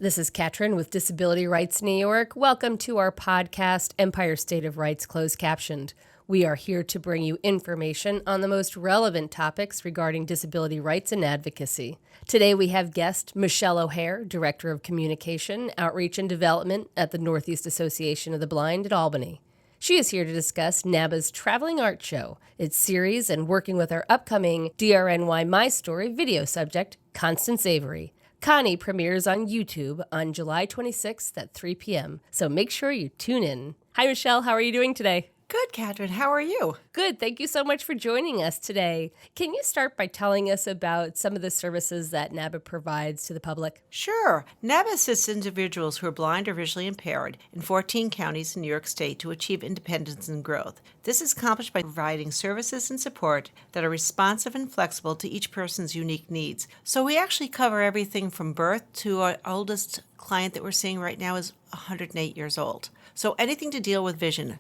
This is Katrin with Disability Rights New York. Welcome to our podcast, Empire State of Rights Closed Captioned. We are here to bring you information on the most relevant topics regarding disability rights and advocacy. Today we have guest Michele O'Hare, Director of Communication, Outreach and Development at the Northeastern Association of the Blind at Albany. She is here to discuss NABA's Traveling Art Show, its series, and working with our upcoming DRNY My Story video subject, Constance Avery. Connie premieres on YouTube on July 26th at 3 p.m., so make sure you tune in. Hi, Michele. How are you doing today? Good, Katrin. How are you? Good. Thank you so much for joining us today. Can you start by telling us about some of the services that NABA provides to the public? Sure. NABA assists individuals who are blind or visually impaired in 14 counties in New York State to achieve independence and growth. This is accomplished by providing services and support that are responsive and flexible to each person's unique needs. So we actually cover everything from birth to our oldest client that we're seeing right now is 108 years old. So anything to deal with vision,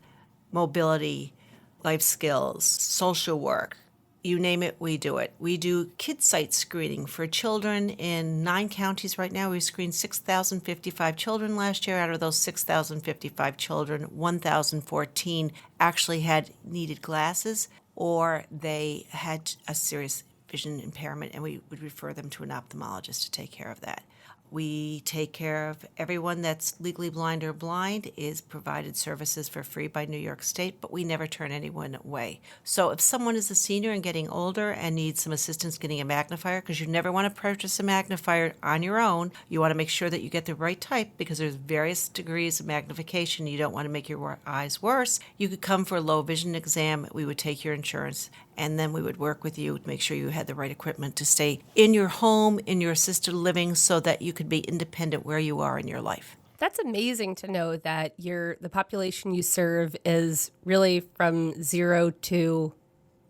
mobility, life skills, social work, you name it, we do it. We do kids site screening for children in 9 counties right now. We screened 6,055 children last year. Out of those 6,055 children, 1,014 actually had needed glasses or they had a serious vision impairment, and we would refer them to an ophthalmologist to take care of that. We take care of everyone that's legally blind or blind is provided services for free by New York State, but we never turn anyone away. So if someone is a senior and getting older and needs some assistance getting a magnifier, because you never want to purchase a magnifier on your own, you want to make sure that you get the right type because there's various degrees of magnification. You don't want to make your eyes worse. You could come for a low vision exam. We would take your insurance, and then we would work with you to make sure you had the right equipment to stay in your home, in your assisted living, so that you could be independent where you are in your life. That's amazing to know that the population you serve is really from 0 to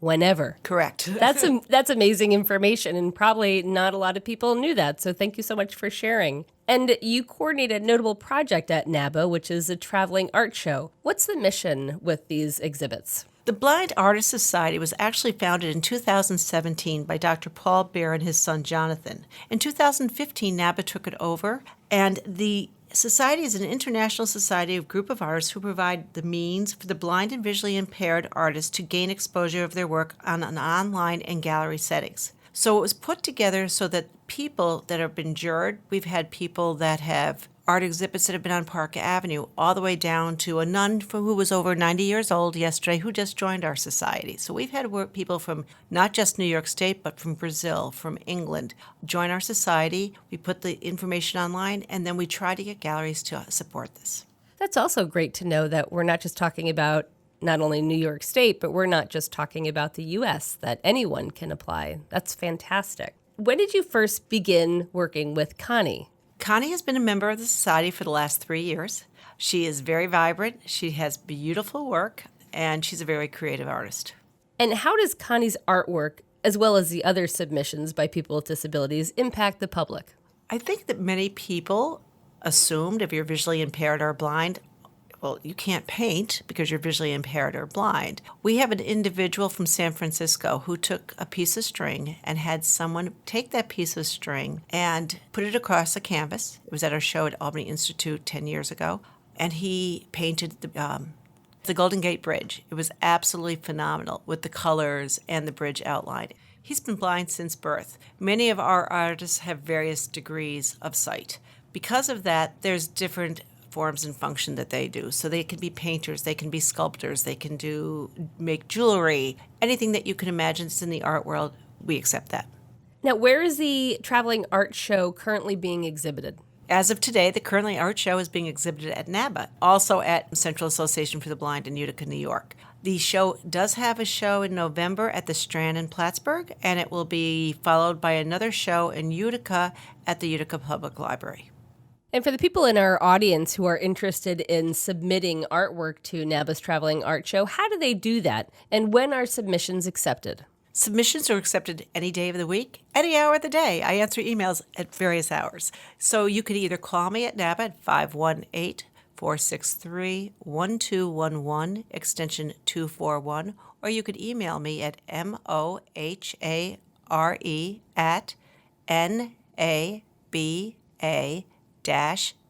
whenever. Correct. That's amazing information, and probably not a lot of people knew that, so thank you so much for sharing. And you coordinate a notable project at NABA, which is a traveling art show. What's the mission with these exhibits? The Blind Artists Society was actually founded in 2017 by Dr. Paul Bear and his son Jonathan. In 2015, NABA took it over, and the society is an international society of group of artists who provide the means for the blind and visually impaired artists to gain exposure of their work on an online and gallery settings. So it was put together so that people that have been jurred, we've had people that have art exhibits that have been on Park Avenue, all the way down to a nun who was over 90 years old yesterday who just joined our society. So we've had people from not just New York State, but from Brazil, from England, join our society. We put the information online, and then we try to get galleries to support this. That's also great to know that we're not just talking about not only New York State, but we're not just talking about the U.S., that anyone can apply. That's fantastic. When did you first begin working with Connie? Connie has been a member of the society for the last 3 years. She is very vibrant, she has beautiful work, and she's a very creative artist. And how does Connie's artwork, as well as the other submissions by people with disabilities, impact the public? I think that many people assumed if you're visually impaired or blind, well, you can't paint because you're visually impaired or blind. We have an individual from San Francisco who took a piece of string and had someone take that piece of string and put it across a canvas. It was at our show at Albany Institute 10 years ago, and he painted the Golden Gate Bridge. It was absolutely phenomenal with the colors and the bridge outline. He's been blind since birth. Many of our artists have various degrees of sight. Because of that, there's different forms and function that they do. So they can be painters, they can be sculptors, they can make jewelry, anything that you can imagine that's in the art world, we accept that. Now, where is the traveling art show currently being exhibited? As of today, the currently art show is being exhibited at NABA, also at Central Association for the Blind in Utica, New York. The show does have a show in November at the Strand in Plattsburgh, and it will be followed by another show in Utica at the Utica Public Library. And for the people in our audience who are interested in submitting artwork to NABA's Traveling Art Show, how do they do that? And when are submissions accepted? Submissions are accepted any day of the week, any hour of the day. I answer emails at various hours. So you could either call me at NABA at 518-463-1211, extension 241, or you could email me at mohare@naba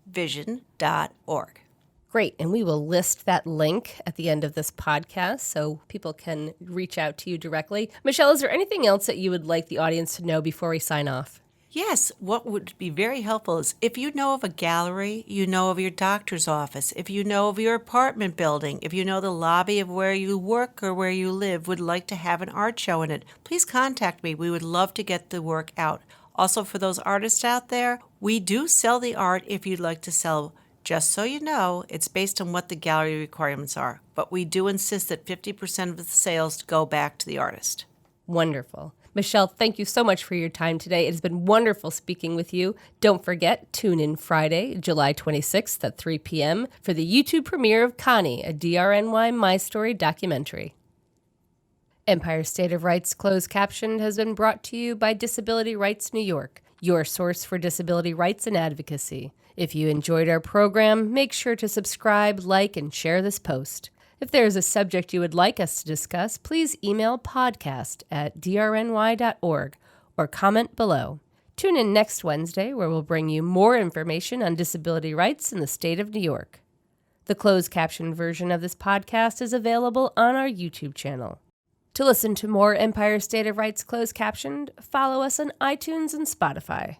vision.org. Great. And we will list that link at the end of this podcast so people can reach out to you directly. Michele, is there anything else that you would like the audience to know before we sign off? Yes, what would be very helpful is if you know of a gallery, you know of your doctor's office, if you know of your apartment building, if you know the lobby of where you work or where you live would like to have an art show in it, please contact me. We would love to get the work out. Also, for those artists out there, we do sell the art if you'd like to sell. Just so you know, it's based on what the gallery requirements are, but we do insist that 50% of the sales go back to the artist. Wonderful. Michele, thank you so much for your time today. It has been wonderful speaking with you. Don't forget, tune in Friday, July 26th at 3 p.m. for the YouTube premiere of Connie, a DRNY My Story documentary. Empire State of Rights Closed Captioned has been brought to you by Disability Rights New York, your source for disability rights and advocacy. If you enjoyed our program, make sure to subscribe, like, and share this post. If there is a subject you would like us to discuss, please email podcast@drny.org or comment below. Tune in next Wednesday where we'll bring you more information on disability rights in the state of New York. The closed caption version of this podcast is available on our YouTube channel. To listen to more Empire State of Rights Closed Captioned, follow us on iTunes and Spotify.